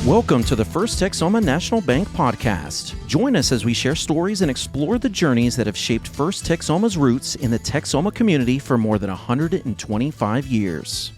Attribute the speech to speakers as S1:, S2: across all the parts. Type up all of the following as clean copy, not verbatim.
S1: Welcome to the First Texoma National Bank Podcast. Join us as we share stories and explore the journeys that have shaped First Texoma's roots in the Texoma community for more than 125 years.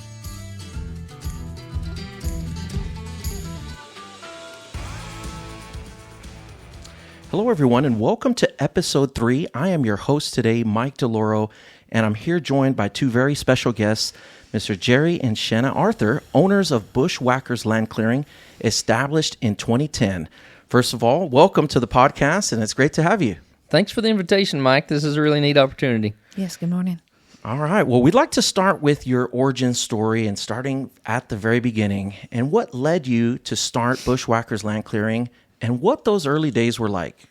S1: Hello, everyone, and welcome to Episode 3. I am your host today, Mike DeLauro, and I'm here joined by two very special guests, Mr. Jerry and Shannah Arthur, owners of Bushwackers Land Clearing, established in 2010. First of all, welcome to the podcast, and it's great to have you.
S2: Thanks for the invitation, Mike. This is a really neat opportunity.
S3: Yes, good morning.
S1: All right. Well, we'd like to start with your origin story and starting at the very beginning. And what led you to start Bushwackers Land Clearing and what those early days were like?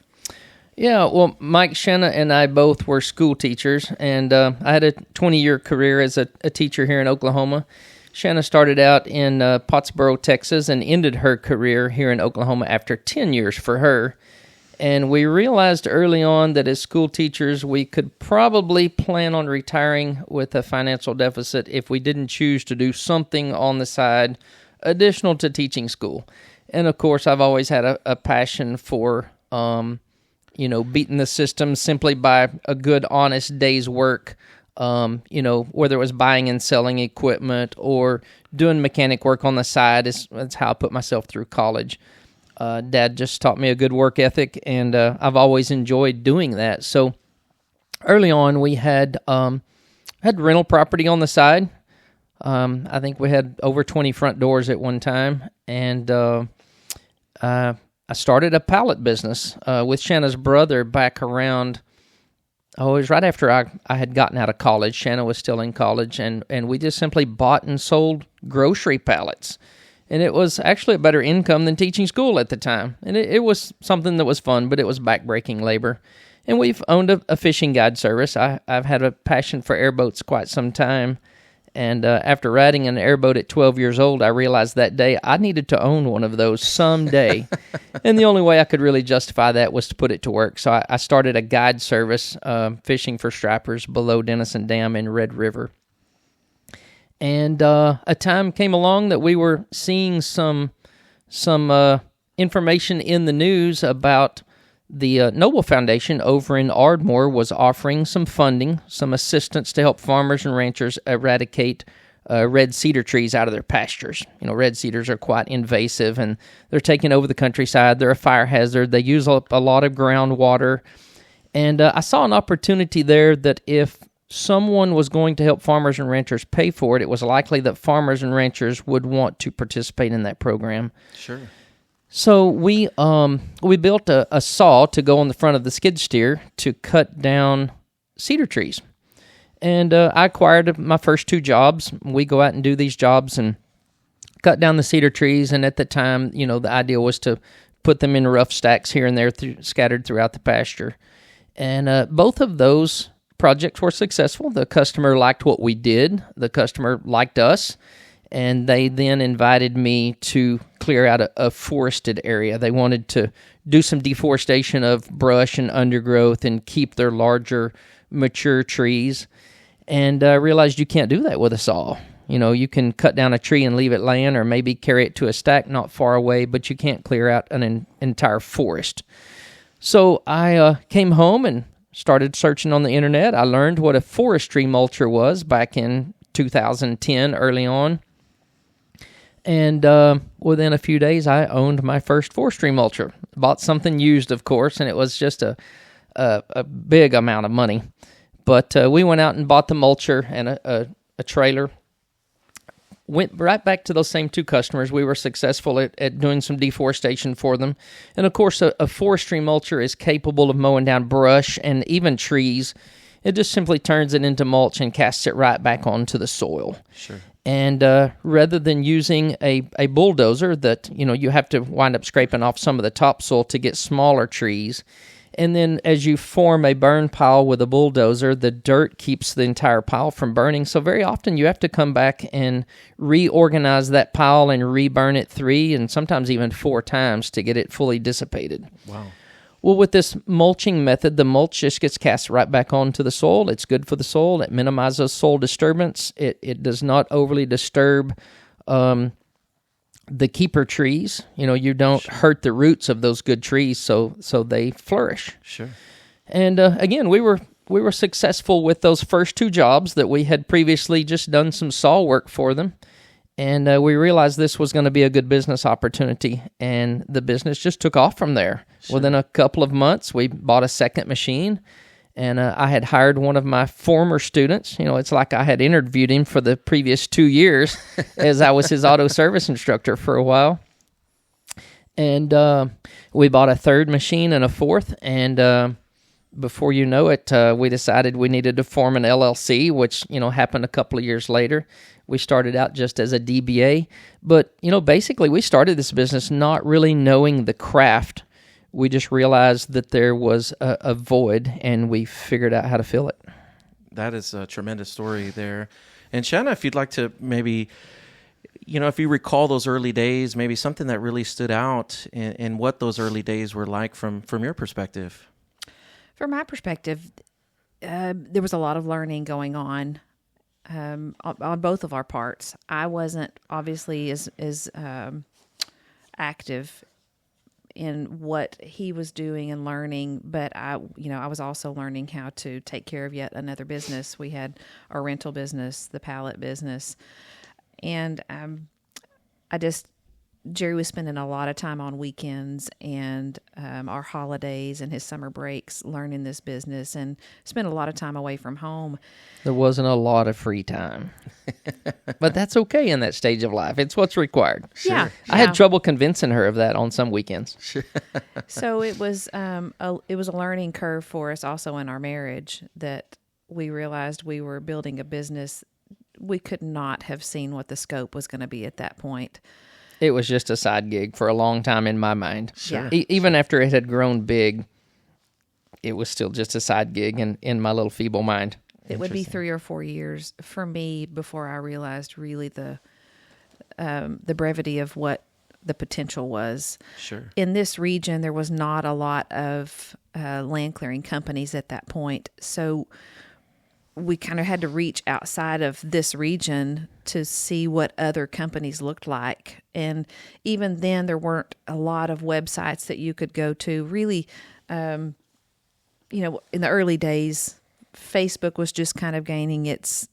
S2: Yeah, well, Mike, Shannah, and I both were school teachers, and I had a 20-year career as a teacher here in Oklahoma. Shannah started out in Pottsboro, Texas, and ended her career here in Oklahoma after 10 years for her. And we realized early on that as school teachers, we could probably plan on retiring with a financial deficit if we didn't choose to do something on the side additional to teaching school. And, of course, I've always had a passion for beating the system simply by a good, honest day's work, whether it was buying and selling equipment or doing mechanic work on the side. That's how I put myself through college. Dad just taught me a good work ethic, and I've always enjoyed doing that. So early on, we had rental property on the side. I think we had over 20 front doors at one time, and I started a pallet business with Shannah's brother back around, it was right after I had gotten out of college. Shannah was still in college, and we just simply bought and sold grocery pallets. And it was actually a better income than teaching school at the time. And it was something that was fun, but it was backbreaking labor. And we've owned a fishing guide service. I've had a passion for airboats quite some time. And after riding an airboat at 12 years old, I realized that day I needed to own one of those someday. And the only way I could really justify that was to put it to work. So I started a guide service fishing for stripers below Denison Dam in Red River. And a time came along that we were seeing some information in the news about the Noble Foundation over in Ardmore was offering some funding, some assistance to help farmers and ranchers eradicate red cedar trees out of their pastures. You know, red cedars are quite invasive, and they're taking over the countryside. They're a fire hazard. They use up a lot of groundwater. And I saw an opportunity there that if someone was going to help farmers and ranchers pay for it, it was likely that farmers and ranchers would want to participate in that program.
S1: Sure.
S2: So we built a saw to go on the front of the skid steer to cut down cedar trees. And I acquired my first two jobs. We go out and do these jobs and cut down the cedar trees. And at the time, the idea was to put them in rough stacks here and there scattered throughout the pasture. And both of those projects were successful. The customer liked what we did. The customer liked us. And they then invited me to clear out a forested area. They wanted to do some deforestation of brush and undergrowth and keep their larger, mature trees. And I realized you can't do that with a saw. You can cut down a tree and leave it laying or maybe carry it to a stack not far away, but you can't clear out an entire forest. So I came home and started searching on the internet. I learned what a forestry mulcher was back in 2010, early on. And within a few days, I owned my first forestry mulcher. Bought something used, of course, and it was just a big amount of money. But we went out and bought the mulcher and a trailer. Went right back to those same two customers. We were successful at doing some deforestation for them. And, of course, a forestry mulcher is capable of mowing down brush and even trees. It just simply turns it into mulch and casts it right back onto the soil.
S1: Sure.
S2: And rather than using a bulldozer that, you have to wind up scraping off some of the topsoil to get smaller trees, and then as you form a burn pile with a bulldozer, the dirt keeps the entire pile from burning. So very often you have to come back and reorganize that pile and reburn it 3 and sometimes even 4 times to get it fully dissipated.
S1: Wow.
S2: Well, with this mulching method, the mulch just gets cast right back onto the soil. It's good for the soil. It minimizes soil disturbance. It does not overly disturb the keeper trees. You don't hurt the roots of those good trees, so they flourish.
S1: Sure.
S2: And again, we were successful with those first 2 jobs that we had previously just done some saw work for them. And we realized this was going to be a good business opportunity, and the business just took off from there. Sure. Within a couple of months, we bought a second machine, and I had hired one of my former students. It's like I had interviewed him for the previous 2 years as I was his auto service instructor for a while. And we bought a third machine and a fourth, and before you know it, we decided we needed to form an LLC, which, happened a couple of years later. We started out just as a DBA, but, basically we started this business not really knowing the craft. We just realized that there was a void, and we figured out how to fill it.
S1: That is a tremendous story there. And Shannah, if you'd like to maybe, if you recall those early days, maybe something that really stood out in what those early days were like from your perspective.
S3: From my perspective, there was a lot of learning going on both of our parts. I wasn't obviously as active in what he was doing and learning, but I was also learning how to take care of yet another business. We had our rental business, the pallet business, and Jerry was spending a lot of time on weekends and our holidays and his summer breaks learning this business, and spent a lot of time away from home.
S2: There wasn't a lot of free time, but that's okay in that stage of life. It's what's required.
S3: Sure. Yeah.
S2: I had trouble convincing her of that on some weekends.
S1: Sure.
S3: So it was a learning curve for us also in our marriage, that we realized we were building a business. We could not have seen what the scope was going to be at that point.
S2: It was just a side gig for a long time in my mind.
S3: Sure.
S2: Even after it had grown big, it was still just a side gig in my little feeble mind.
S3: It would be 3 or 4 years for me before I realized really the brevity of what the potential was.
S1: Sure.
S3: In this region, there was not a lot of land clearing companies at that point, so we kind of had to reach outside of this region to see what other companies looked like. And even then, there weren't a lot of websites that you could go to. Really, in the early days, Facebook was just kind of gaining its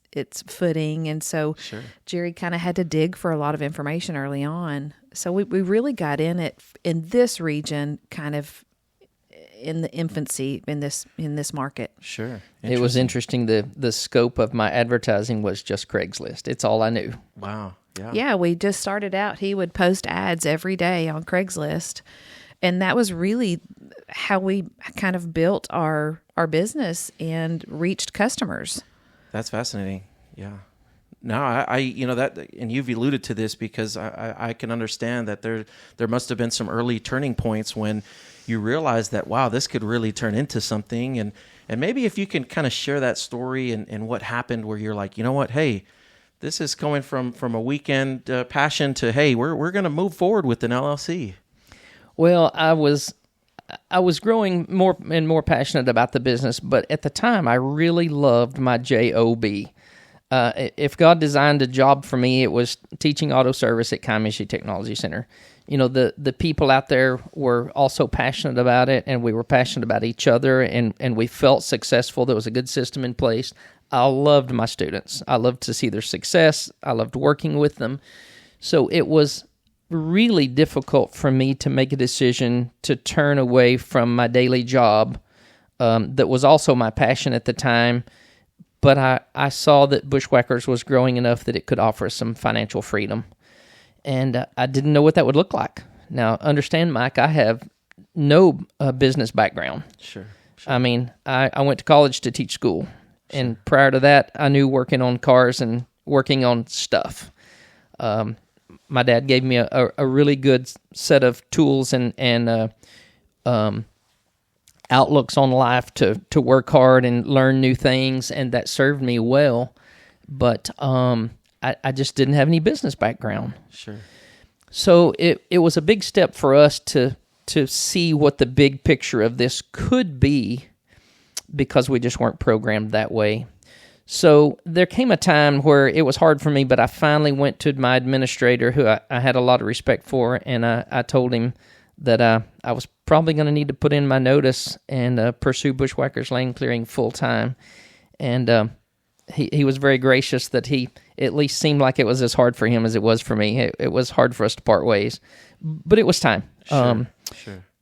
S3: footing. And so
S1: Sure.
S3: Jerry kind of had to dig for a lot of information early on. So we really got in this region kind of in the infancy in this market.
S1: Sure.
S2: It was interesting. The scope of my advertising was just Craigslist. It's all I knew.
S1: Wow. Yeah.
S3: Yeah, we just started out. He would post ads every day on Craigslist, and that was really how we kind of built our business and reached customers.
S1: That's fascinating. Yeah. No, I that, and you've alluded to this because I can understand that there must have been some early turning points when you realize that, wow, this could really turn into something. And maybe if you can kind of share that story and what happened where you're like, you know what, hey, this is going from a weekend passion to, hey, we're going to move forward with an LLC.
S2: Well, I was growing more and more passionate about the business, but at the time I really loved my job. If God designed a job for me, it was teaching auto service at Comanche Technology Center. The people out there were also passionate about it, and we were passionate about each other, and we felt successful. There was a good system in place. I loved my students. I loved to see their success. I loved working with them. So it was really difficult for me to make a decision to turn away from my daily job that was also my passion at the time. But I saw that Bushwackers was growing enough that it could offer some financial freedom. And I didn't know what that would look like. Now, understand, Mike, I have no business background.
S1: Sure.
S2: I mean, I went to college to teach school. Sure. And prior to that, I knew working on cars and working on stuff. My dad gave me a really good set of tools and outlooks on life to work hard and learn new things, and that served me well. But I just didn't have any business background.
S1: Sure.
S2: So it was a big step for us to to see what the big picture of this could be, because we just weren't programmed that way. So there came a time where it was hard for me, but I finally went to my administrator, who I had a lot of respect for, and I told him that I was probably going to need to put in my notice and pursue Bushwackers land clearing full time. And he was very gracious that he at least seemed like it was as hard for him as it was for me. It was hard for us to part ways, but it was time.
S1: Sure.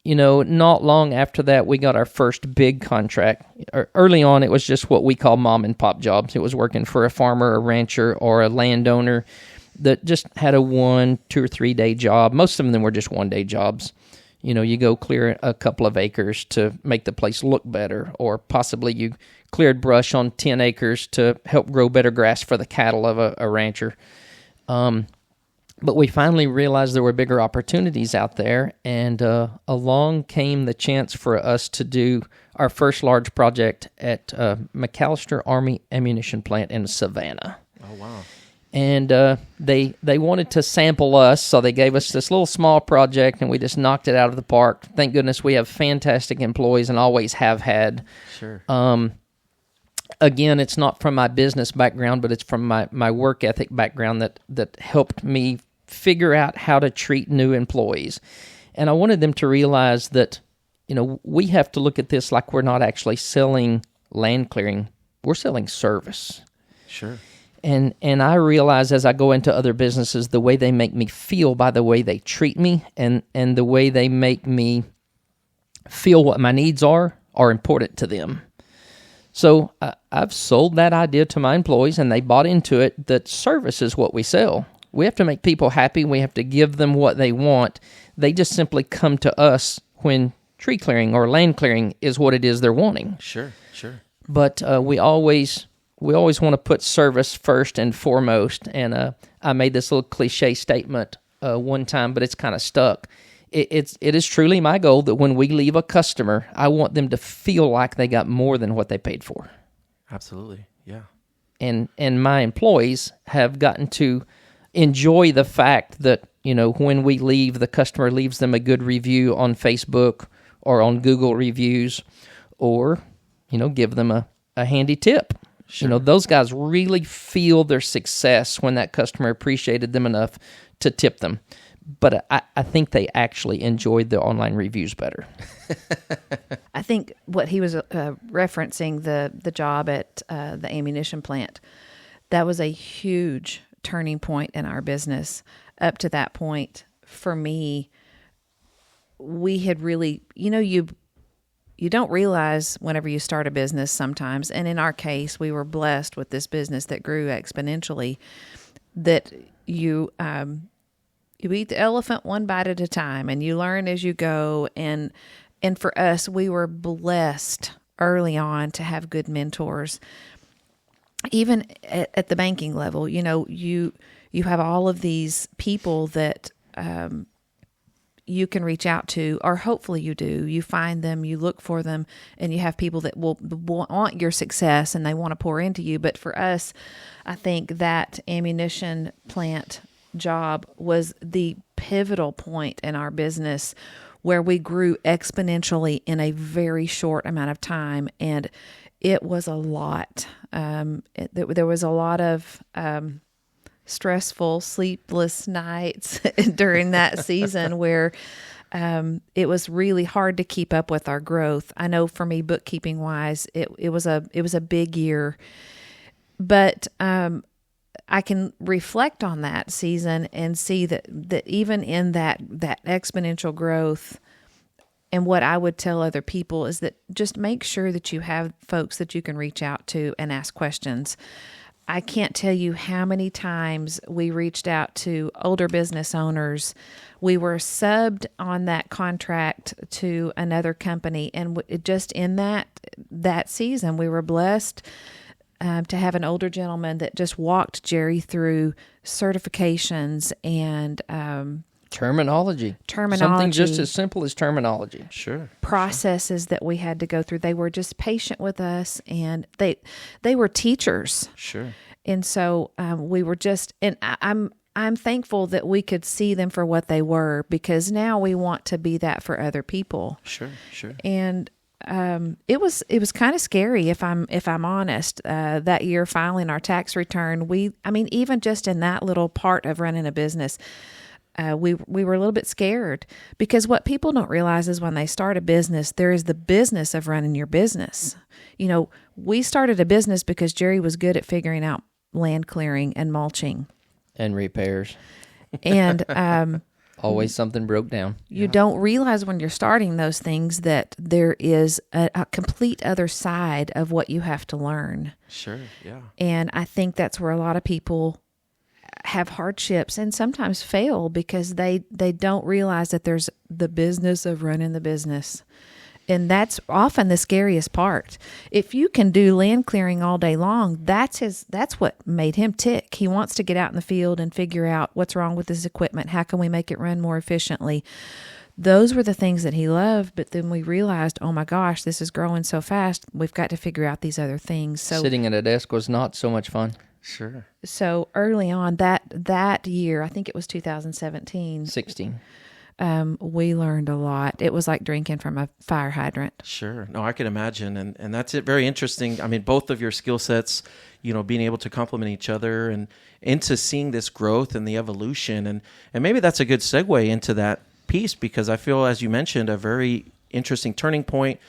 S2: Not long after that, we got our first big contract. Early on, it was just what we call mom and pop jobs. It was working for a farmer, a rancher, or a landowner that just had a 1, 2, or 3 day job. Most of them were just 1 day jobs. You go clear a couple of acres to make the place look better, or possibly you cleared brush on 10 acres to help grow better grass for the cattle of a rancher. But we finally realized there were bigger opportunities out there, and along came the chance for us to do our first large project at McAllister Army Ammunition Plant in Savannah.
S1: Oh, wow.
S2: And they wanted to sample us, so they gave us this little small project, and we just knocked it out of the park. Thank goodness we have fantastic employees and always have had.
S1: Sure.
S2: Again, it's not from my business background, but it's from my work ethic background that helped me figure out how to treat new employees. And I wanted them to realize that, we have to look at this like we're not actually selling land clearing. We're selling service.
S1: Sure.
S2: And I realize as I go into other businesses, the way they make me feel by the way they treat me and the way they make me feel what my needs are important to them. So I've sold that idea to my employees, and they bought into it, that service is what we sell. We have to make people happy. We have to give them what they want. They just simply come to us when tree clearing or land clearing is what it is they're wanting.
S1: Sure.
S2: But we always want to put service first and foremost. And I made this little cliche statement one time, but it's kind of stuck. It is truly my goal that when we leave a customer, I want them to feel like they got more than what they paid for.
S1: Absolutely, yeah.
S2: And my employees have gotten to enjoy the fact that, when we leave, the customer leaves them a good review on Facebook or on Google reviews, or, give them a handy tip.
S1: Sure.
S2: Those guys really feel their success when that customer appreciated them enough to tip them. But I think they actually enjoyed the online reviews better.
S3: I think what he was referencing, the job at the ammunition plant, that was a huge turning point in our business. Up to that point, for me, we had really, you don't realize whenever you start a business sometimes, and in our case, we were blessed with this business that grew exponentially, that you eat the elephant one bite at a time, and you learn as you go. And for us, we were blessed early on to have good mentors. Even at the banking level, you have all of these people that you can reach out to, or hopefully you do. You find them, you look for them, and you have people that will want your success and they want to pour into you. But for us, I think that ammunition plant job was the pivotal point in our business where we grew exponentially in a very short amount of time. And it was a lot. There was a lot of stressful, sleepless nights during that season where it was really hard to keep up with our growth. I know for me, bookkeeping wise, it was a big year, but I can reflect on that season and see that even in that exponential growth. And what I would tell other people is that just make sure that you have folks that you can reach out to and ask questions. I can't tell you how many times we reached out to older business owners. We were subbed on that contract to another company. And just in that season, we were blessed to have an older gentleman that just walked Jerry through certifications and
S2: Terminology. Something just as simple as terminology.
S1: Sure.
S3: Processes that we had to go through. They were just patient with us, and they were teachers.
S1: Sure.
S3: And so we were just, and I'm thankful that we could see them for what they were, because now we want to be that for other people.
S1: Sure.
S3: And it was kind of scary, if I'm honest. That year filing our tax return, even just in that little part of running a business, we were a little bit scared, because what people don't realize is when they start a business, there is the business of running your business. We started a business because Jerry was good at figuring out land clearing and mulching
S2: And repairs.
S3: and
S2: Always something broke down.
S3: you don't realize when you're starting those things that there is a complete other side of what you have to learn.
S1: Sure. Yeah.
S3: And I think that's where a lot of people have hardships and sometimes fail, because they don't realize that there's the business of running the business. And that's often the scariest part. If you can do land clearing all day long, that's what made him tick. He wants to get out in the field and figure out what's wrong with his equipment. How can we make it run more efficiently? Those were the things that he loved. But then we realized, oh my gosh, this is growing so fast. We've got to figure out these other things. So
S2: Sitting at a desk was not so much fun.
S1: Sure.
S3: So early on that year, I think it was 2017,
S2: 16.
S3: we learned a lot. It was like drinking from a fire hydrant.
S1: Sure. No, I can imagine. And that's it. Very interesting. I mean, both of your skill sets, being able to complement each other and into seeing this growth and the evolution. And maybe that's a good segue into that piece, because I feel, as you mentioned, a very interesting turning point.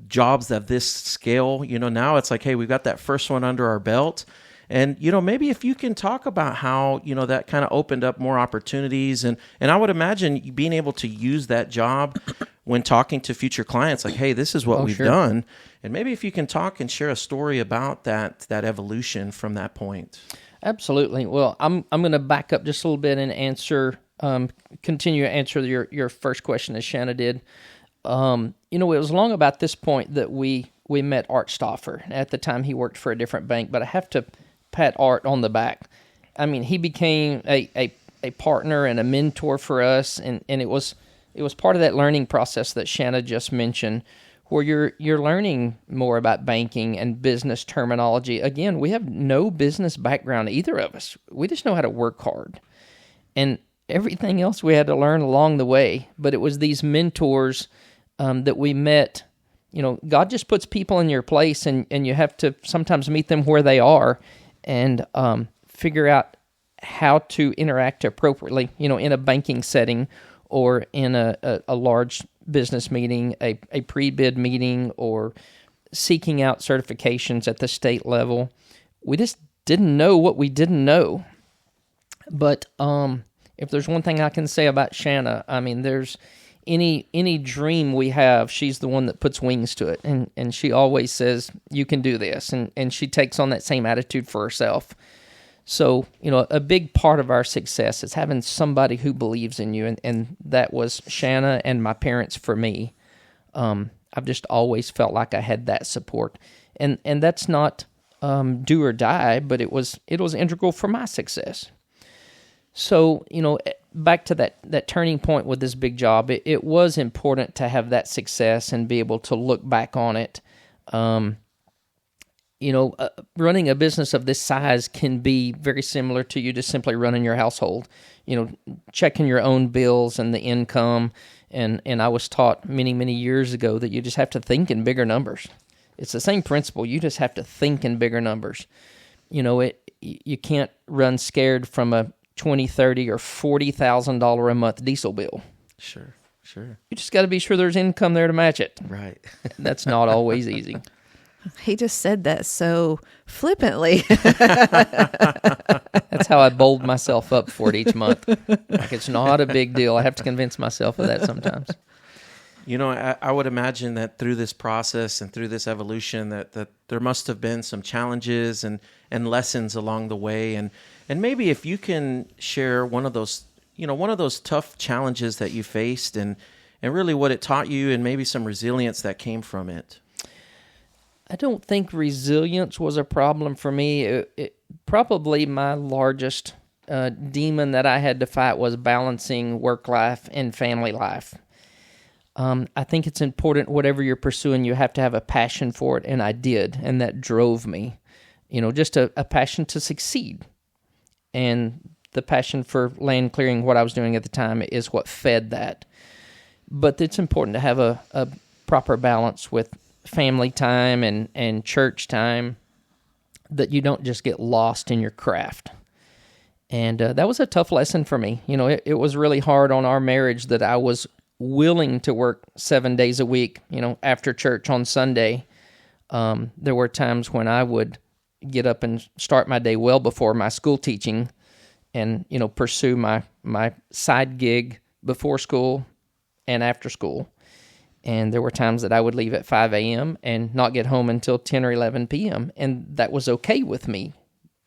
S1: Jobs of this scale, now it's like, hey, we've got that first one under our belt. And, maybe if you can talk about how, that kind of opened up more opportunities. And I would imagine being able to use that job when talking to future clients, like, hey, this is what we've done. And maybe if you can talk and share a story about that evolution from that point.
S2: Absolutely. Well, I'm going to back up just a little bit and continue to answer your first question, as Shannah did. It was long about this point that we met Art Stauffer. At the time, he worked for a different bank, but I have to pat Art on the back. I mean, he became a partner and a mentor for us, and it was part of that learning process that Shannah just mentioned, where you're learning more about banking and business terminology. Again, we have no business background, either of us. We just know how to work hard, and everything else we had to learn along the way. But it was these mentors that we met. God just puts people in your place, and you have to sometimes meet them where they are and figure out how to interact appropriately, in a banking setting or in a large business meeting, a pre-bid meeting, or seeking out certifications at the state level. We just didn't know what we didn't know. But if there's one thing I can say about Shannah, I mean, there's any dream we have, she's the one that puts wings to it. And she always says, you can do this. And she takes on that same attitude for herself. So, a big part of our success is having somebody who believes in you. And that was Shannah and my parents for me. I've just always felt like I had that support. And that's not do or die, but it was integral for my success. So, back to that turning point with this big job, it was important to have that success and be able to look back on it. Running a business of this size can be very similar to you just simply running your household, checking your own bills and the income. And I was taught many, many years ago that you just have to think in bigger numbers. It's the same principle. You just have to think in bigger numbers. You can't run scared from a $20,000, $30,000, or $40,000 a month diesel bill.
S1: Sure.
S2: You just got to be sure there's income there to match it.
S1: Right.
S2: That's not always easy.
S3: He just said that so flippantly.
S2: That's how I bold myself up for it each month. Like, it's not a big deal. I have to convince myself of that sometimes.
S1: I would imagine that through this process and through this evolution that there must have been some challenges and lessons along the way. And maybe if you can share one of those tough challenges that you faced and really what it taught you and maybe some resilience that came from it.
S2: I don't think resilience was a problem for me. Probably my largest demon that I had to fight was balancing work life and family life. I think it's important, whatever you're pursuing, you have to have a passion for it, and I did, and that drove me. Just a passion to succeed. And the passion for land clearing, what I was doing at the time, is what fed that. But it's important to have a proper balance with family time and church time, that you don't just get lost in your craft. And that was a tough lesson for me. You know, it was really hard on our marriage that I was willing to work 7 days a week, you know, after church on Sunday. There were times when I would get up and start my day well before my school teaching and, you know, pursue my side gig before school and after school. And there were times that I would leave at 5 a.m. and not get home until 10 or 11 p.m. And that was okay with me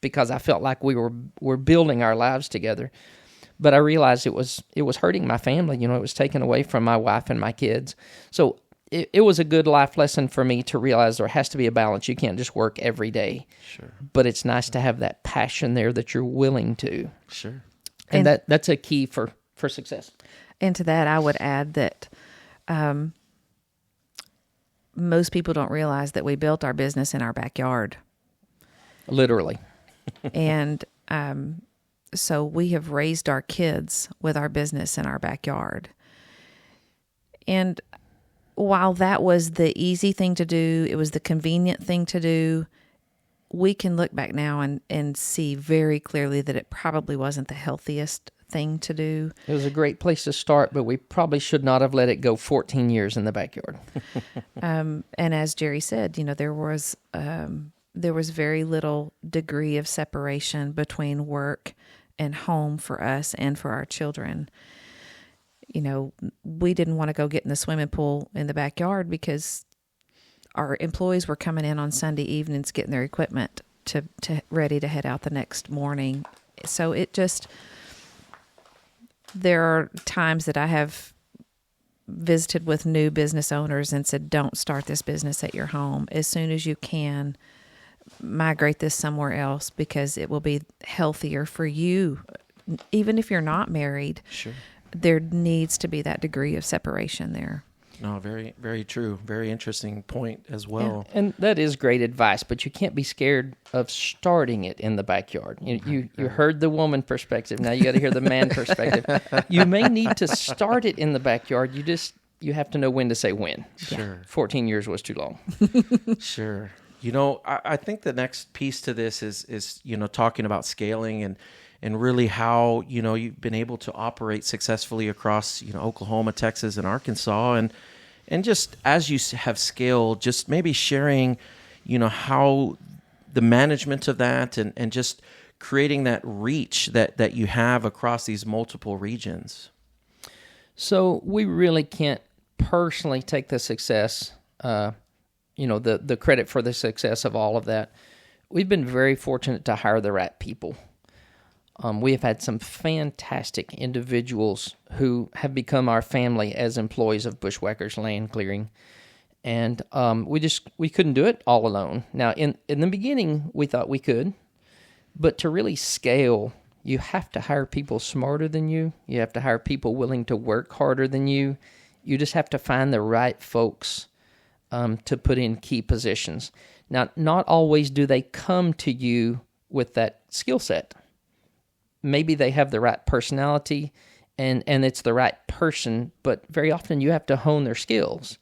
S2: because I felt like we were building our lives together. But I realized it was hurting my family. You know, it was taken away from my wife and my kids. So it was a good life lesson for me to realize there has to be a balance. You can't just work every day.
S1: Sure.
S2: But it's nice to have that passion there that you're willing to.
S1: Sure.
S2: And that's a key for success.
S3: And to that, I would add that most people don't realize that we built our business in our backyard.
S2: Literally.
S3: And so we have raised our kids with our business in our backyard. And while that was the easy thing to do, it was the convenient thing to do, we can look back now and see very clearly that it probably wasn't the healthiest thing to do.
S2: It was a great place to start, but we probably should not have let it go 14 years in the backyard.
S3: And as Jerry said, you know, there was very little degree of separation between work and home for us and for our children. You know, we didn't want to go get in the swimming pool in the backyard because our employees were coming in on Sunday evenings getting their equipment to ready to head out the next morning. So there are times that I have visited with new business owners and said, don't start this business at your home. As soon as you can, migrate this somewhere else because it will be healthier for you. Even if you're not married,
S1: Sure.
S3: There needs to be that degree of separation there.
S1: No, very, very true. Very interesting point as well.
S2: Yeah. And that is great advice, but you can't be scared of starting it in the backyard. You heard the woman perspective. Now you got to hear the man perspective. You may need to start it in the backyard. You have to know when to say when.
S1: Sure.
S2: 14 years was too long.
S1: Sure. You know, I think the next piece to this is you know, talking about scaling and really how, you know, you've been able to operate successfully across, you know, Oklahoma, Texas, and Arkansas. And just as you have scaled, just maybe sharing, you know, how the management of that and just creating that reach that you have across these multiple regions.
S2: So we really can't personally take the success, you know, the credit for the success of all of that. We've been very fortunate to hire the right people. We have had some fantastic individuals who have become our family as employees of Bushwackers Land Clearing. And we couldn't do it all alone. Now, in the beginning, we thought we could. But to really scale, you have to hire people smarter than you. You have to hire people willing to work harder than you. You just have to find the right folks to put in key positions. Now, not always do they come to you with that skill set. Maybe they have the right personality and it's the right person, but very often you have to hone their skills.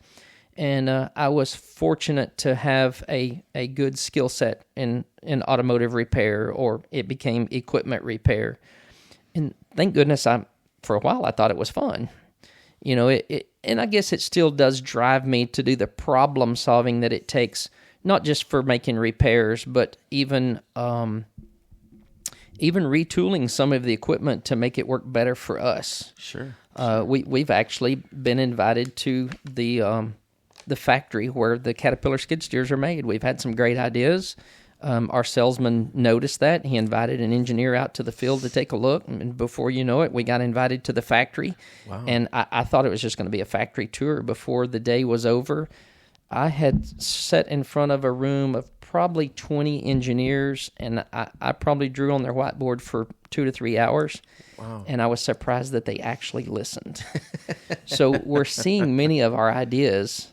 S2: And I was fortunate to have a good skill set in automotive repair, or it became equipment repair. And thank goodness for a while I thought it was fun. You know, and I guess it still does drive me to do the problem solving that it takes, not just for making repairs, but even retooling some of the equipment to make it work better for us.
S1: Sure.
S2: We've actually been invited to the factory where the Caterpillar skid steers are made. We've had some great ideas. Our salesman noticed that. He invited an engineer out to the field to take a look, and before you know it, we got invited to the factory.
S1: Wow. And
S2: I thought it was just going to be a factory tour. Before the day was over, I had sat in front of a room of probably 20 engineers, and I probably drew on their whiteboard for 2 to 3 hours.
S1: Wow.
S2: And I was surprised that they actually listened. So we're seeing many of our ideas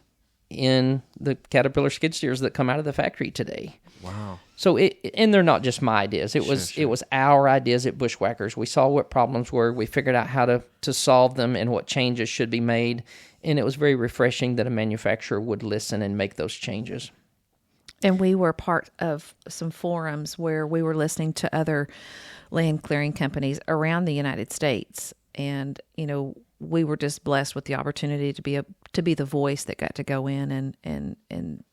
S2: in the Caterpillar skid steers that come out of the factory today.
S1: Wow.
S2: So and they're not just my ideas. It was our ideas at Bushwackers. We saw what problems were. We figured out how to solve them and what changes should be made. And it was very refreshing that a manufacturer would listen and make those changes.
S3: And we were part of some forums where we were listening to other land clearing companies around the United States. And, we were just blessed with the opportunity to be the voice that got to go in and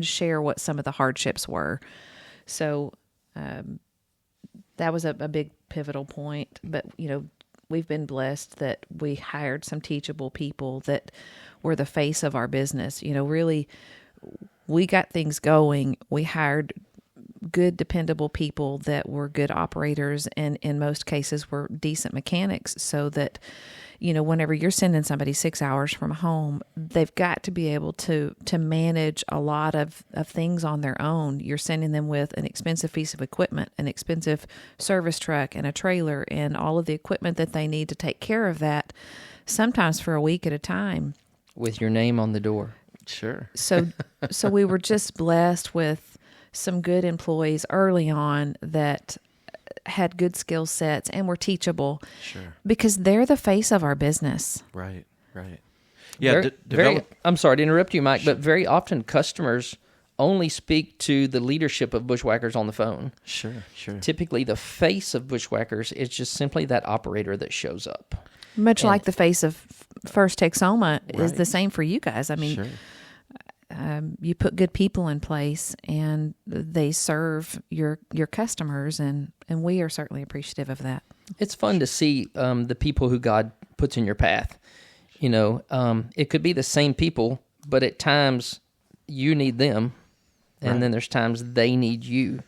S3: share what some of the hardships were. So that was a big pivotal point. But, we've been blessed that we hired some teachable people that were the face of our business. Really, we got things going. We hired good, dependable people that were good operators and in most cases were decent mechanics, so that, whenever you're sending somebody 6 hours from home, they've got to be able to manage a lot of things on their own. You're sending them with an expensive piece of equipment, an expensive service truck and a trailer and all of the equipment that they need to take care of that, sometimes for a week at a time.
S2: With your name on the door.
S1: Sure.
S3: So we were just blessed with some good employees early on that had good skill sets and were teachable.
S1: Sure.
S3: Because they're the face of our business.
S1: Right. Yeah.
S2: I'm sorry to interrupt you, Mike, but very often customers only speak to the leadership of Bushwackers on the phone.
S1: Sure.
S2: Typically, the face of Bushwackers is just simply that operator that shows up.
S3: Much like the face of First Texoma is the same for you guys. I mean,
S1: sure.
S3: You put good people in place and they serve your customers, and we are certainly appreciative of that.
S2: It's fun to see the people who God puts in your path. It could be the same people, but at times you need them, and then there's times they need you.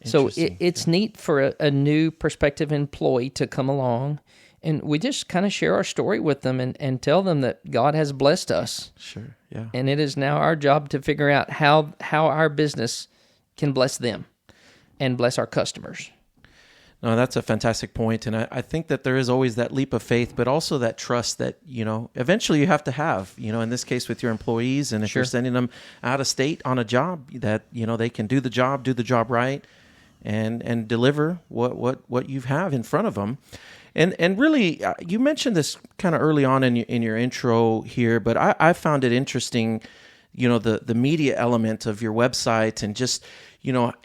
S2: So it's neat for a new prospective employee to come along, and we just kind of share our story with them and tell them that God has blessed us.
S1: Sure, yeah.
S2: And it is now our job to figure out how our business can bless them and bless our customers.
S1: No, that's a fantastic point. And I think that there is always that leap of faith, but also that trust that, eventually you have to have, in this case with your employees. And if you're sending them out of state on a job, that, they can do the job right and deliver what you have in front of them. And really, you mentioned this kind of early on in your intro here, but I found it interesting, the media element of your website and just,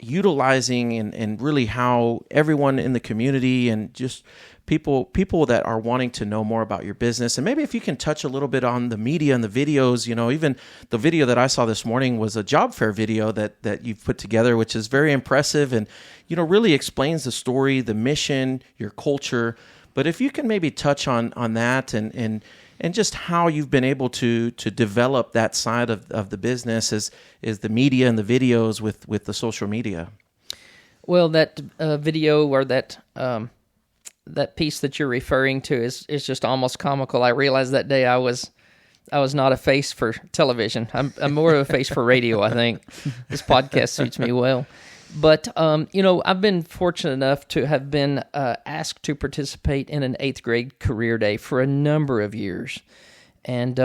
S1: utilizing and really how everyone in the community and just people that are wanting to know more about your business. And maybe if you can touch a little bit on the media and the videos, even the video that I saw this morning was a job fair video that you've put together, which is very impressive and, really explains the story, the mission, your culture. But if you can maybe touch on that and just how you've been able to develop that side of the business is the media and the videos with the social media.
S2: Well, that video or that piece that you're referring to is just almost comical. I realized that day I was not a face for television. I'm more of a face for radio, I think. This podcast suits me well. But, I've been fortunate enough to have been asked to participate in an 8th grade career day for a number of years. And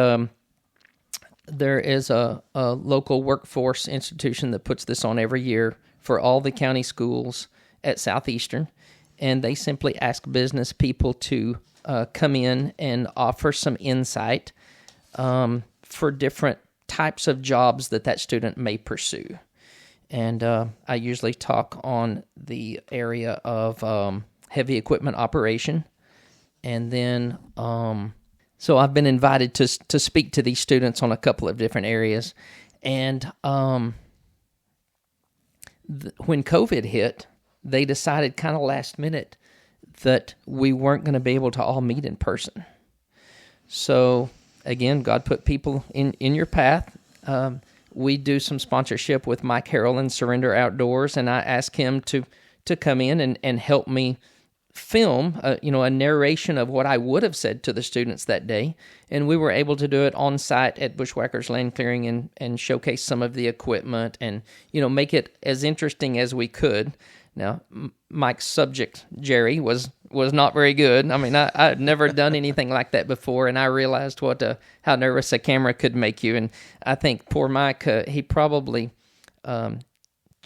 S2: there is a local workforce institution that puts this on every year for all the county schools at Southeastern. And they simply ask business people to come in and offer some insight for different types of jobs that student may pursue. And I usually talk on the area of heavy equipment operation. And then, so I've been invited to speak to these students on a couple of different areas. And when COVID hit, they decided kind of last minute that we weren't going to be able to all meet in person. So, again, God put people in your path. We do some sponsorship with Mike Harrell and Surrender Outdoors, and I asked him to come in and help me film, a narration of what I would have said to the students that day. And we were able to do it on site at Bushwackers Land Clearing and showcase some of the equipment and, make it as interesting as we could. Now, Mike's subject, Jerry, was not very good. I mean, I had never done anything like that before, and I realized how nervous a camera could make you. And I think poor Mike, he probably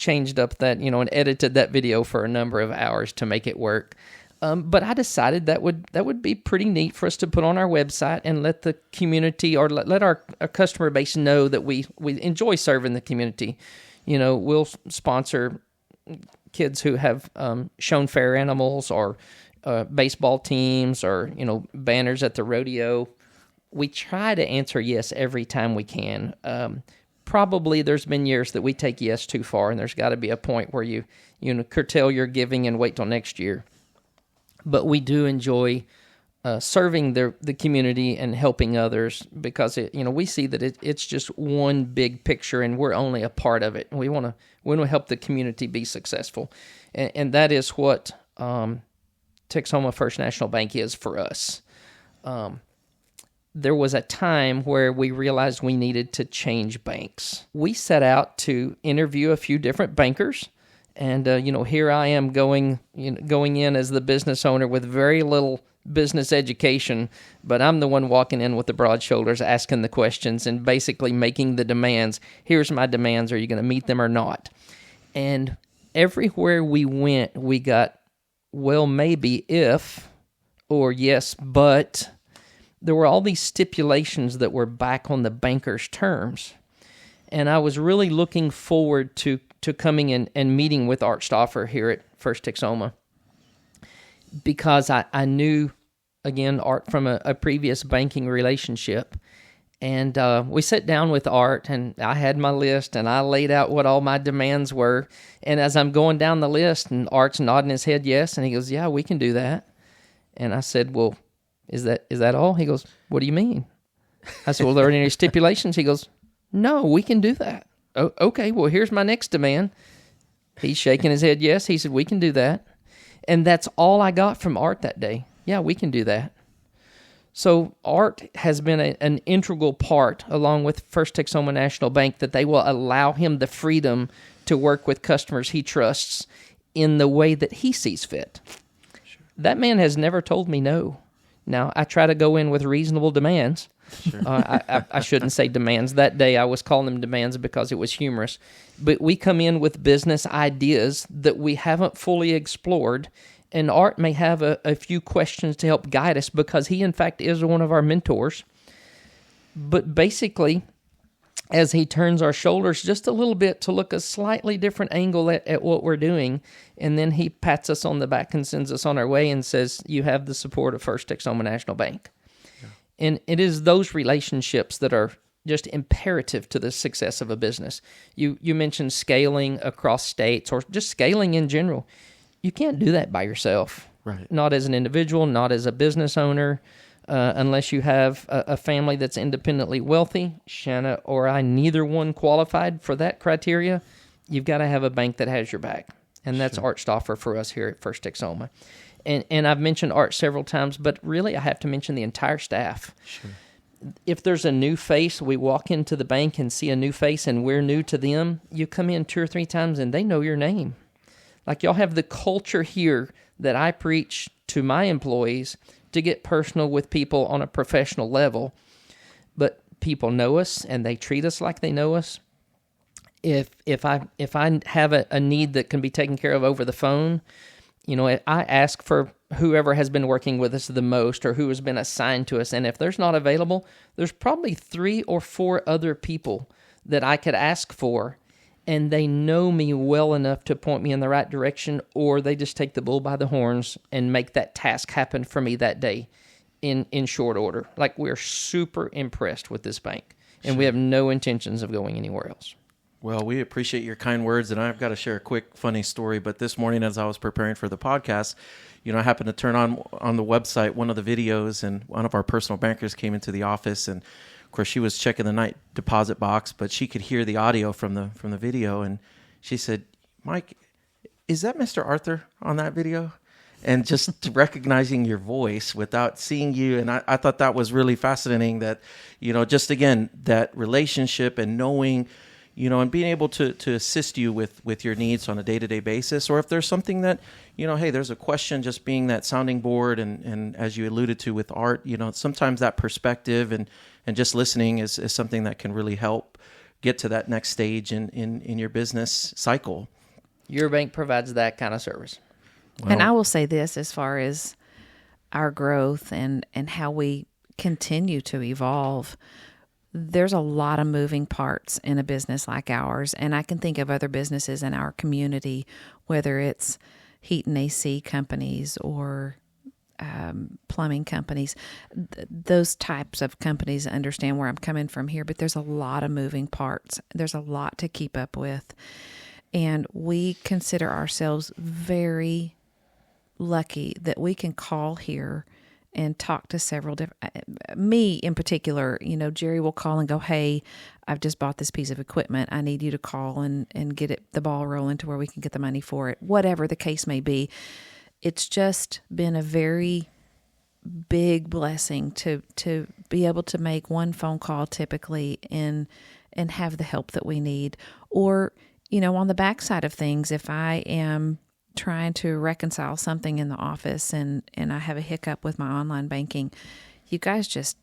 S2: changed up that, and edited that video for a number of hours to make it work. But I decided that would be pretty neat for us to put on our website and let the community, or let our customer base know that we enjoy serving the community. We'll sponsor kids who have shown fair animals, or baseball teams, or banners at the rodeo. We try to answer yes every time we can. Probably there's been years that we take yes too far, and there's got to be a point where you curtail your giving and wait till next year. But we do enjoy serving the community and helping others, because we see that it's just one big picture, and we're only a part of it. And we want to help the community be successful, and that is what Texoma First National Bank is for us. There was a time where we realized we needed to change banks. We set out to interview a few different bankers. And, here I am going in as the business owner with very little business education, but I'm the one walking in with the broad shoulders, asking the questions and basically making the demands. Here's my demands. Are you going to meet them or not? And everywhere we went, we got, well, maybe if, or yes, but. There were all these stipulations that were back on the banker's terms. And I was really looking forward to coming in and meeting with Art Stauffer here at First Texoma, because I knew, again, Art from a previous banking relationship. And we sat down with Art, and I had my list, and I laid out what all my demands were. And as I'm going down the list, and Art's nodding his head yes, and he goes, yeah, we can do that. And I said, well, is that all? He goes, what do you mean? I said, well, are there any stipulations? He goes, no, we can do that. Oh, okay, well, here's my next demand. He's shaking his head yes. He said, we can do that. And that's all I got from Art that day. Yeah, we can do that. So Art has been an integral part, along with First Texoma National Bank, that they will allow him the freedom to work with customers he trusts in the way that he sees fit. Sure. That man has never told me no. Now, I try to go in with reasonable demands. Sure. I shouldn't say demands. That day I was calling them demands because it was humorous. But we come in with business ideas that we haven't fully explored, and Art may have a few questions to help guide us, because he, in fact, is one of our mentors. But basically, as he turns our shoulders just a little bit to look a slightly different angle at what we're doing, and then he pats us on the back and sends us on our way and says, you have the support of First Texoma National Bank. Yeah. And it is those relationships that are just imperative to the success of a business. You mentioned scaling across states, or just scaling in general. You can't do that by yourself. Right. Not as an individual, not as a business owner. Unless you have a family that's independently wealthy. Shannah or I, neither one qualified for that criteria. You've got to have a bank that has your back. And that's Art Stauffer for us here at First Texoma. And I've mentioned Art several times, but really I have to mention the entire staff. Sure. If there's a new face, we walk into the bank and see a new face and we're new to them, you come in 2 or 3 times and they know your name. Like, y'all have the culture here that I preach to my employees, to get personal with people on a professional level. But people know us, and they treat us like they know us. If I have a need that can be taken care of over the phone, I ask for whoever has been working with us the most, or who has been assigned to us. And if there's not available, there's probably 3 or 4 other people that I could ask for, and they know me well enough to point me in the right direction, or they just take the bull by the horns and make that task happen for me that day in short order. Like, we're super impressed with this bank, and we have no intentions of going anywhere else.
S1: Well, we appreciate your kind words, and I've got to share a quick, funny story. But this morning, as I was preparing for the podcast, I happened to turn on the website one of the videos, and one of our personal bankers came into the office, and of course, she was checking the night deposit box, but she could hear the audio from the video, and she said, "Mike, is that Mr. Arthur on that video?" And just recognizing your voice without seeing you, and I thought that was really fascinating. That just again, that relationship and knowing, and being able to assist you with your needs on a day-to-day basis, or if there's something that hey, there's a question, just being that sounding board, and as you alluded to with Art, sometimes that perspective and just listening is something that can really help get to that next stage in your business cycle.
S2: Your bank provides that kind of service.
S3: And I will say this as far as our growth and how we continue to evolve, there's a lot of moving parts in a business like ours. And I can think of other businesses in our community, whether it's heat and AC companies or plumbing companies. Those types of companies understand where I'm coming from here, but there's a lot of moving parts. There's a lot to keep up with. And we consider ourselves very lucky that we can call here and talk to several different, me in particular, Jerry will call and go, hey, I've just bought this piece of equipment. I need you to call and get the ball rolling to where we can get the money for it, whatever the case may be. It's just been a very big blessing to be able to make one phone call typically and have the help that we need. Or, on the backside of things, if I am trying to reconcile something in the office and I have a hiccup with my online banking, you guys just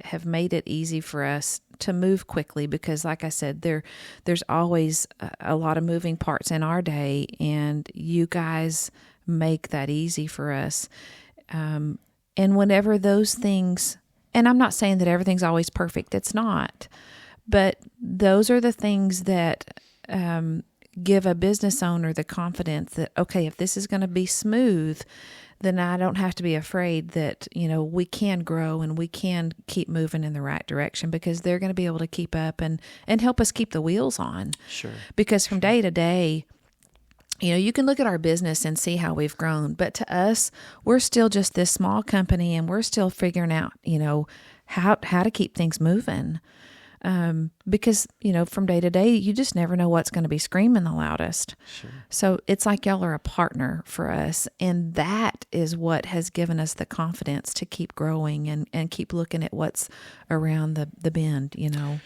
S3: have made it easy for us to move quickly because, like I said, there's always a lot of moving parts in our day, and you guys make that easy for us. And whenever those things, and I'm not saying that everything's always perfect, it's not, but those are the things that give a business owner the confidence that, okay, if this is going to be smooth, then I don't have to be afraid that, we can grow and we can keep moving in the right direction because they're going to be able to keep up and help us keep the wheels on.
S1: Sure. Because
S3: from day to day, you can look at our business and see how we've grown, but to us, we're still just this small company and we're still figuring out, how to keep things moving. Because, from day to day, you just never know what's going to be screaming the loudest.
S1: Sure.
S3: So it's like y'all are a partner for us. And that is what has given us the confidence to keep growing and keep looking at what's around the bend,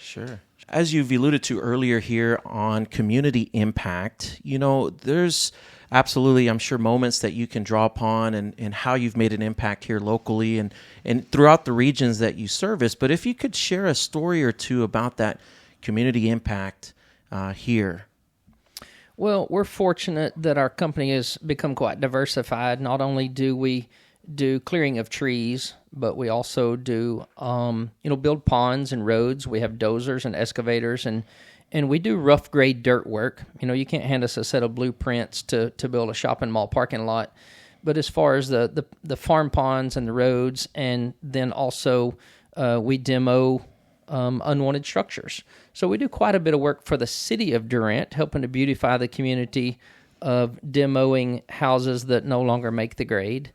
S1: Sure. As you've alluded to earlier here on community impact, there's absolutely, I'm sure, moments that you can draw upon and how you've made an impact here locally and throughout the regions that you service. But if you could share a story or two about that community impact here.
S2: Well, we're fortunate that our company has become quite diversified. Not only do we do clearing of trees, but we also do, build ponds and roads. We have dozers and excavators, and we do rough grade dirt work. You can't hand us a set of blueprints to build a shopping mall parking lot. But as far as the farm ponds and the roads, and then also we demo unwanted structures. So we do quite a bit of work for the city of Durant, helping to beautify the community of demoing houses that no longer make the grade.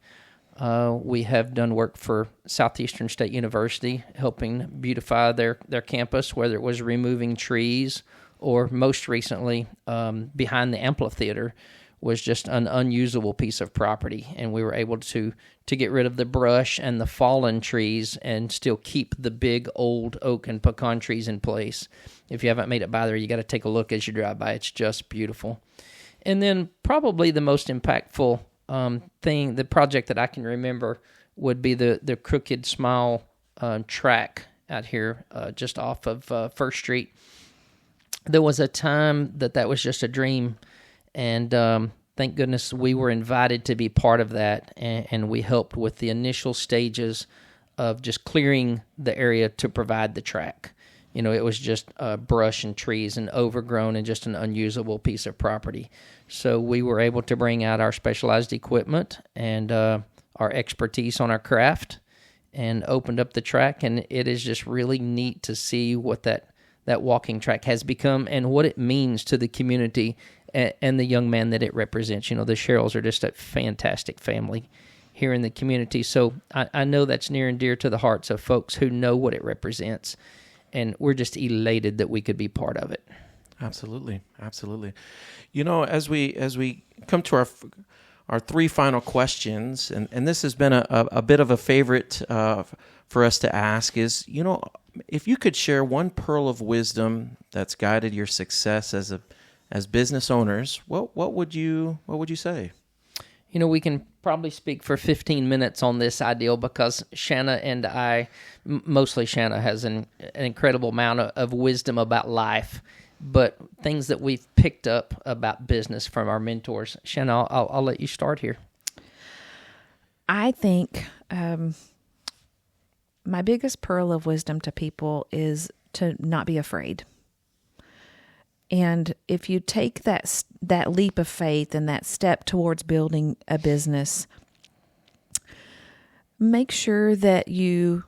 S2: We have done work for Southeastern State University, helping beautify their campus, whether it was removing trees or most recently behind the amphitheater was just an unusable piece of property. And we were able to get rid of the brush and the fallen trees and still keep the big old oak and pecan trees in place. If you haven't made it by there, you got to take a look as you drive by. It's just beautiful. And then probably the most impactful the project that I can remember would be the Crooked Smile track out here just off of First Street. There was a time that was just a dream, and thank goodness we were invited to be part of that, and we helped with the initial stages of just clearing the area to provide the track. It was just brush and trees and overgrown and just an unusable piece of property. So we were able to bring out our specialized equipment and our expertise on our craft and opened up the track. And it is just really neat to see what that walking track has become and what it means to the community and the young man that it represents. The Sherrills are just a fantastic family here in the community. So I know that's near and dear to the hearts of folks who know what it represents. And we're just elated that we could be part of it.
S1: Absolutely. As we come to our three final questions, and this has been a bit of a favorite for us to ask, is if you could share one pearl of wisdom that's guided your success as business owners, what would you say?
S2: We can probably speak for 15 minutes on this ideal because Shannah and I, mostly Shannah, has an incredible amount of wisdom about life, but things that we've picked up about business from our mentors. Shannah, I'll let you start here.
S3: I think my biggest pearl of wisdom to people is to not be afraid. And if you take that leap of faith and that step towards building a business, make sure that you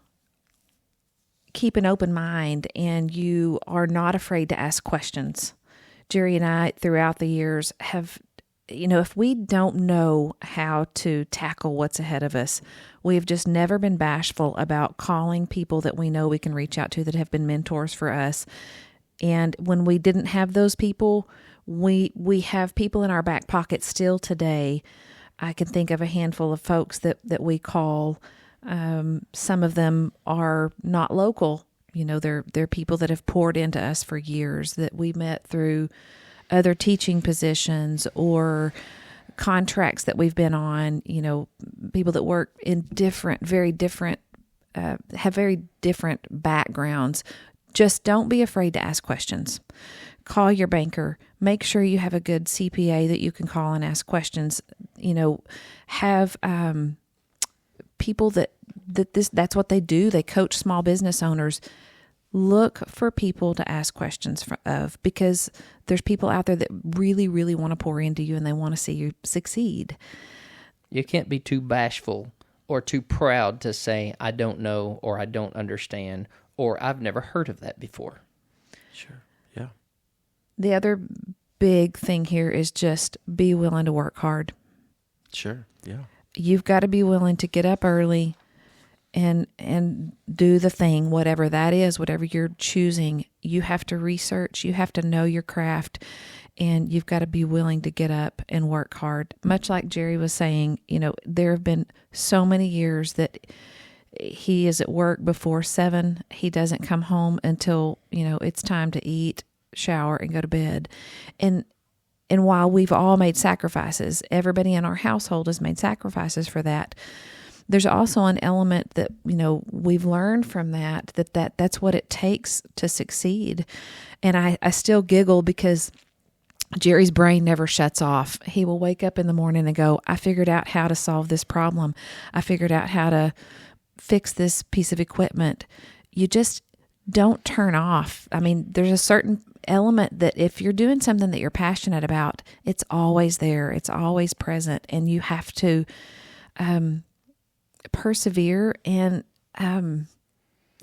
S3: keep an open mind and you are not afraid to ask questions. Jerry and I, throughout the years, have, if we don't know how to tackle what's ahead of us, we've just never been bashful about calling people that we know we can reach out to that have been mentors for us. And when we didn't have those people, we have people in our back pocket still today. I can think of a handful of folks that we call. Some of them are not local. They're people that have poured into us for years that we met through other teaching positions or contracts that we've been on. People that work in very different, have very different backgrounds. Just don't be afraid to ask questions. Call your banker. Make sure you have a good CPA that you can call and ask questions. Have people that's what they do. They coach small business owners. Look for people to ask questions of, because there's people out there that really, really want to pour into you and they want to see you succeed.
S2: You can't be too bashful or too proud to say, I don't know, or I don't understand, or I've never heard of that before.
S1: Sure. Yeah.
S3: The other big thing here is just be willing to work hard.
S1: Sure. Yeah.
S3: You've got to be willing to get up early and do the thing, whatever that is, whatever you're choosing. You have to research, you have to know your craft, and you've got to be willing to get up and work hard. Much like Jerry was saying, there have been so many years that he is at work before 7. He doesn't come home until, it's time to eat, shower, and go to bed. And while we've all made sacrifices, everybody in our household has made sacrifices for that. There's also an element that, we've learned from that's what it takes to succeed. And I still giggle because Jerry's brain never shuts off. He will wake up in the morning and go, I figured out how to solve this problem. I figured out how to fix this piece of equipment. You just don't turn off. I mean, there's a certain element that if you're doing something that you're passionate about, it's always there. It's always present. And you have to persevere and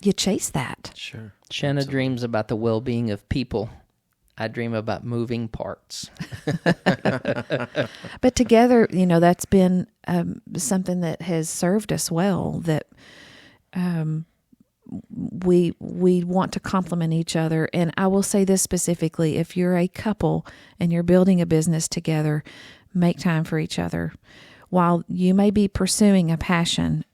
S3: you chase that.
S1: Sure.
S2: Shannah dreams about the well-being of people. I dream about moving parts.
S3: But together, that's been something that has served us well, that we want to complement each other. And I will say this specifically, if you're a couple and you're building a business together, make time for each other. While you may be pursuing a passion,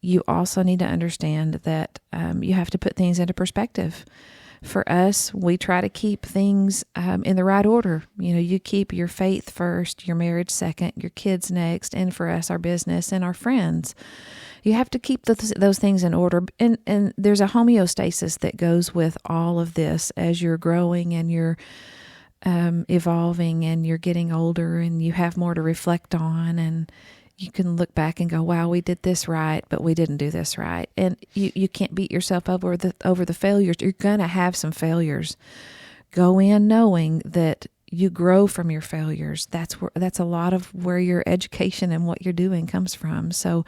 S3: you also need to understand that you have to put things into perspective. For us, we try to keep things in the right order. You keep your faith first, your marriage second, your kids next, and for us, our business and our friends. You have to keep those things in order. And there's a homeostasis that goes with all of this as you're growing and you're evolving and you're getting older and you have more to reflect on, and you can look back and go, wow, we did this right, but we didn't do this right. And you can't beat yourself over the failures. You're going to have some failures. Go in knowing that you grow from your failures. That's a lot of where your education and what you're doing comes from. So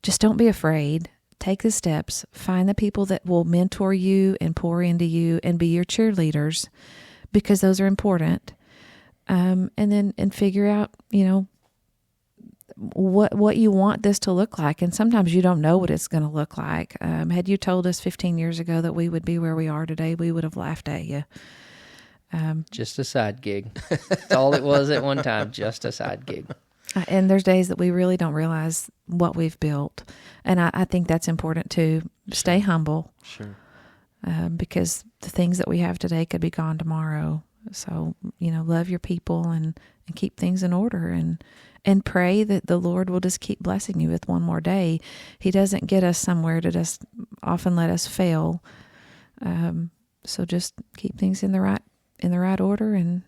S3: just don't be afraid. Take the steps. Find the people that will mentor you and pour into you and be your cheerleaders, because those are important. And figure out, what you want this to look like. And sometimes you don't know what it's going to look like. Had you told us 15 years ago that we would be where we are today, we would have laughed at you.
S2: Just a side gig. That's all it was at one time, just a side gig.
S3: And there's days that we really don't realize what we've built. And I think that's important too. Stay humble.
S1: Sure.
S3: Because the things that we have today could be gone tomorrow. So, love your people and and keep things in order and pray that the Lord will just keep blessing you with one more day. He doesn't get us somewhere to just often let us fail. So just keep things in the right order. And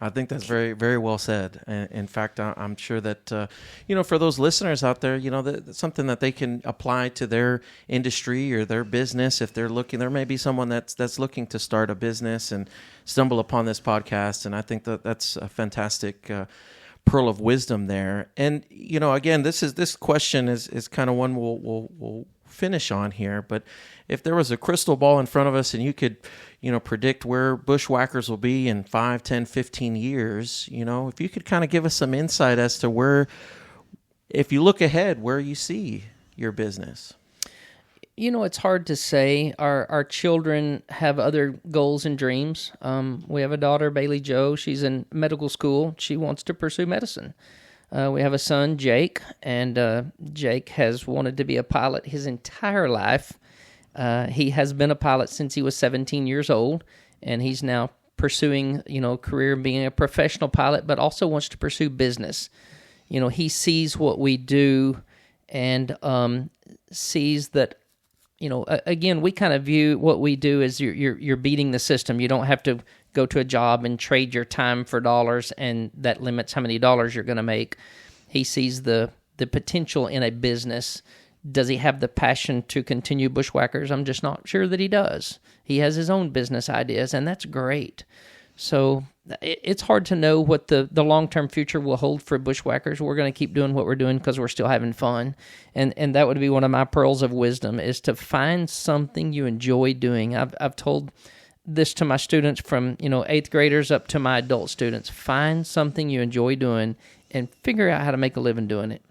S1: I think that's very, very well said. In fact, I'm sure that, for those listeners out there, that's something that they can apply to their industry or their business. If they're looking, there may be someone that's looking to start a business and stumble upon this podcast. And I think that's a fantastic pearl of wisdom there. And, again, this question is kind of one we'll finish on here. But if there was a crystal ball in front of us and you could, predict where Bushwackers will be in 5, 10, 15 years, if you could kind of give us some insight as to where, if you look ahead, where you see your business.
S2: It's hard to say. Our children have other goals and dreams. We have a daughter, Bailey Jo. She's in medical school. She wants to pursue medicine. We have a son, Jake, and Jake has wanted to be a pilot his entire life. He has been a pilot since he was 17 years old, and he's now pursuing, a career being a professional pilot, but also wants to pursue business. He sees what we do and sees that, again, we kind of view what we do as you're beating the system. You don't have to go to a job and trade your time for dollars, and that limits how many dollars you're going to make. He sees the potential in a business. Does he have the passion to continue Bushwackers? I'm just not sure that he does. He has his own business ideas, and that's great. So it's hard to know what the long-term future will hold for Bushwackers. We're going to keep doing what we're doing because we're still having fun. And that would be one of my pearls of wisdom, is to find something you enjoy doing. I've told this to my students from, 8th graders up to my adult students. Find something you enjoy doing and figure out how to make a living doing it.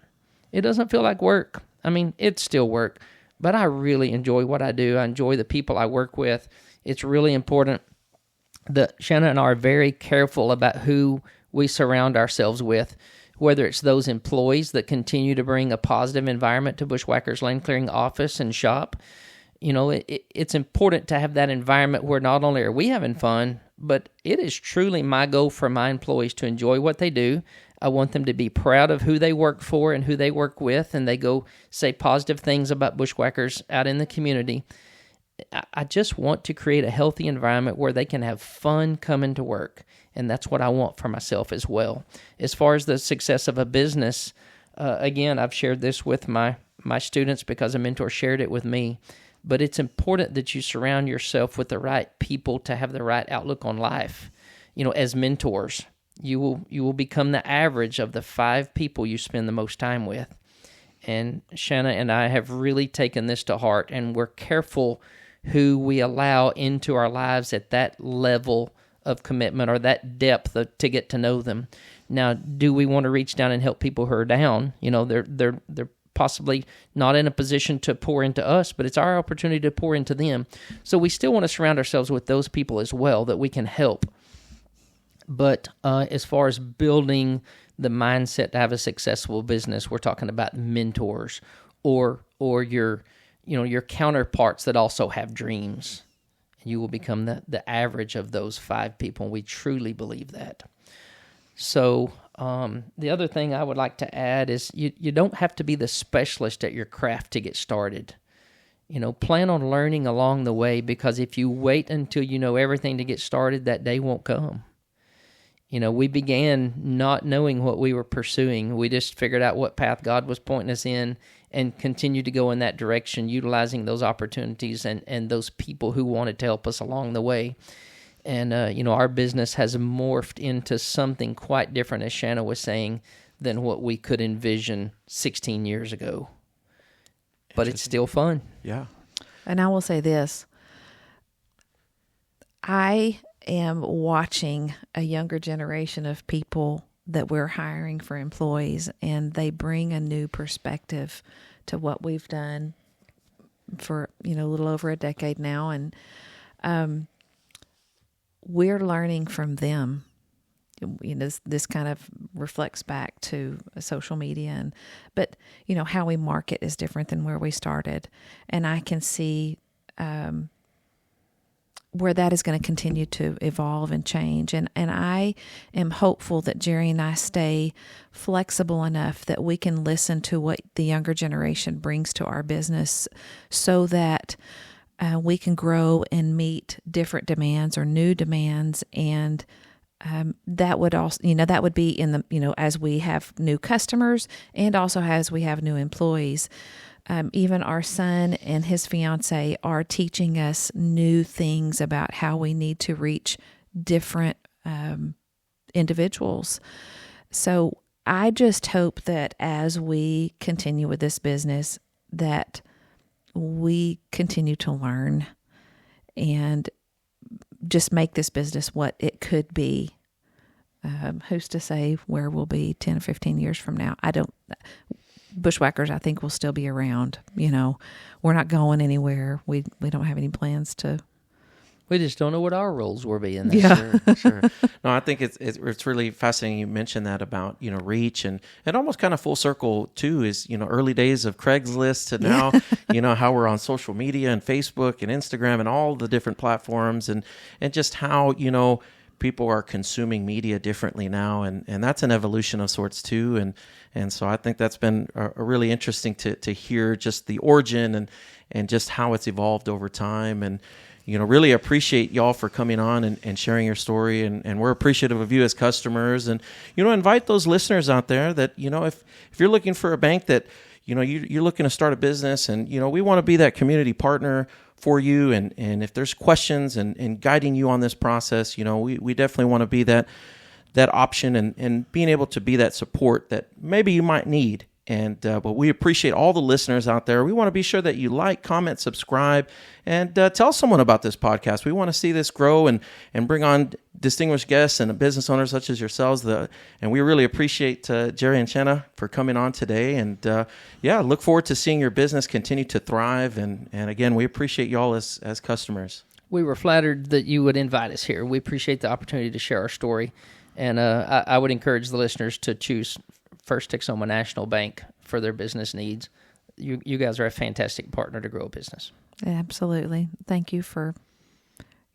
S2: It doesn't feel like work. I mean, it's still work, but I really enjoy what I do. I enjoy the people I work with. It's really important that Shannah and I are very careful about who we surround ourselves with, whether it's those employees that continue to bring a positive environment to Bushwackers Land Clearing office and shop. It's important to have that environment where not only are we having fun, but it is truly my goal for my employees to enjoy what they do. I want them to be proud of who they work for and who they work with, and they go say positive things about Bushwackers out in the community. I just want to create a healthy environment where they can have fun coming to work, and that's what I want for myself as well. As far as the success of a business, again, I've shared this with my students because a mentor shared it with me, but it's important that you surround yourself with the right people to have the right outlook on life. As mentors, you will become the average of the 5 people you spend the most time with. And Shannah and I have really taken this to heart, and we're careful who we allow into our lives at that level of commitment or that depth to get to know them. Now, do we want to reach down and help people who are down? They're possibly not in a position to pour into us, but it's our opportunity to pour into them. So we still want to surround ourselves with those people as well that we can help. But as far as building the mindset to have a successful business, we're talking about mentors or your counterparts that also have dreams. You will become the average of those 5 people, and we truly believe that. So the other thing I would like to add is you don't have to be the specialist at your craft to get started. Plan on learning along the way, because if you wait until you know everything to get started, that day won't come. We began not knowing what we were pursuing. We just figured out what path God was pointing us in and continued to go in that direction, utilizing those opportunities and those people who wanted to help us along the way. And, our business has morphed into something quite different, as Shannah was saying, than what we could envision 16 years ago. But it's still fun.
S1: Yeah.
S3: And I will say this. I am watching a younger generation of people that we're hiring for employees, and they bring a new perspective to what we've done for, a little over a decade now. And we're learning from them. This kind of reflects back to social media, but how we market is different than where we started. And I can see where that is going to continue to evolve and change. And I am hopeful that Jerry and I stay flexible enough that we can listen to what the younger generation brings to our business so that we can grow and meet different demands or new demands. And that would also, that would be in the, as we have new customers and also as we have new employees. Even our son and his fiance are teaching us new things about how we need to reach different individuals. So I just hope that as we continue with this business, that we continue to learn and just make this business what it could be. Who's to say where we'll be 10 or 15 years from now? Bushwackers, I think, will still be around. We're not going anywhere. We don't have any plans to.
S2: We just don't know what our roles will be in this.
S3: Yeah.
S1: Sure. No, I think it's really fascinating. You mentioned that about reach, and it almost kind of full circle too. Is early days of Craigslist to now, how we're on social media and Facebook and Instagram and all the different platforms, and just how people are consuming media differently now, and that's an evolution of sorts too, and so I think that's been a really interesting to hear just the origin and just how it's evolved over time, and really appreciate y'all for coming on and sharing your story, and we're appreciative of you as customers, and invite those listeners out there that if you're looking for a bank that you're looking to start a business, and we want to be that community partner for you, and if there's questions and guiding you on this process, we definitely want to be that option and being able to be that support that maybe you might need. And but we appreciate all the listeners out there. We want to be sure that you like, comment, subscribe, and tell someone about this podcast. We want to see this grow and bring on distinguished guests and business owners such as yourselves. And we really appreciate Jerry and Shannah for coming on today. And look forward to seeing your business continue to thrive. And again, we appreciate y'all as customers.
S2: We were flattered that you would invite us here. We appreciate the opportunity to share our story. And I would encourage the listeners to choose First Texoma National Bank for their business needs. You guys are a fantastic partner to grow a business.
S3: Absolutely. Thank you for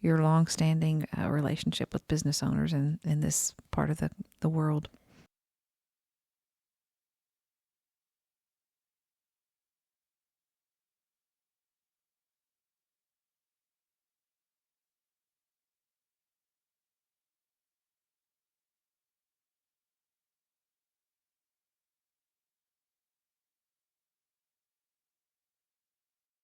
S3: your long-standing relationship with business owners in this part of the world.